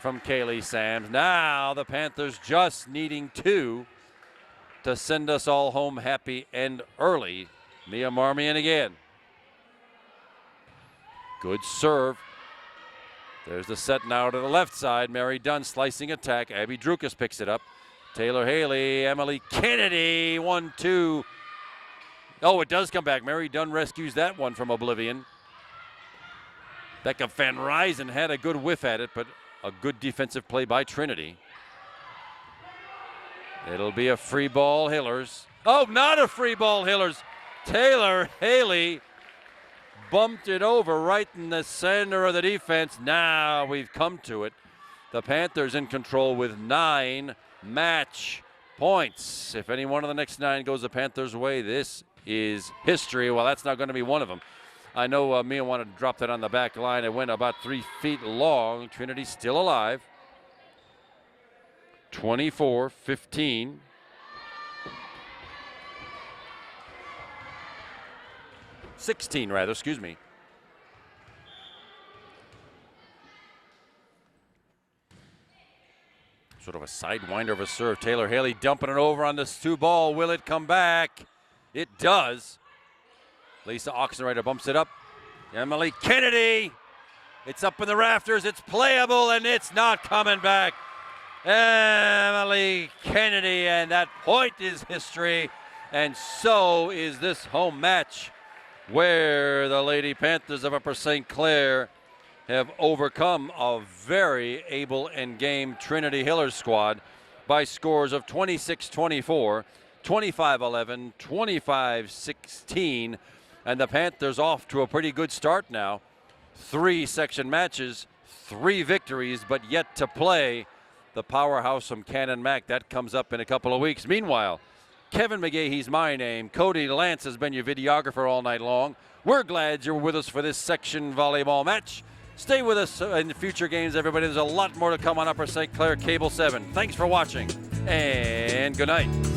from Kaylee Sams. Now the Panthers just needing 2 to send us all home happy and early. Mia Marmion again. Good serve. There's the set now to the left side. Mary Dunn slicing attack. Abby Drukas picks it up. Taylor Haley, Emily Kennedy, 1-2. Oh, it does come back. Mary Dunn rescues that one from oblivion. Becca Van Ryzen had a good whiff at it, but a good defensive play by Trinity. It'll be a free ball, Hillers. Oh, not a free ball, Hillers. Taylor Haley bumped it over right in the center of the defense. Now we've come to it. The Panthers in control with 9 match points. If any one of the next 9 goes the Panthers' way, this is history. Well, that's not going to be one of them. I know Mia wanted to drop that on the back line. It went about 3 feet long. Trinity still alive. 24-15. Excuse me. Sort of a sidewinder of a serve. Taylor Haley dumping it over on this 2-ball. Will it come back? It does. Lisa Oxenreiter bumps it up. Emily Kennedy It's up in the rafters. It's playable, and it's not coming back. Emily Kennedy, and that point is history. And so is this home match, where the Lady Panthers of Upper St. Clair have overcome a very able and game Trinity Hillers squad by scores of 26-24, 25-11, 25-16, and the Panthers off to a pretty good start now. 3 section matches, 3 victories, but yet to play the powerhouse from Cannon Mac. That comes up in a couple of weeks. Meanwhile, Kevin McGahee's my name. Cody Lance has been your videographer all night long. We're glad you're with us for this section volleyball match. Stay with us in the future games, everybody. There's a lot more to come on Upper St. Clair Cable 7. Thanks for watching, and good night.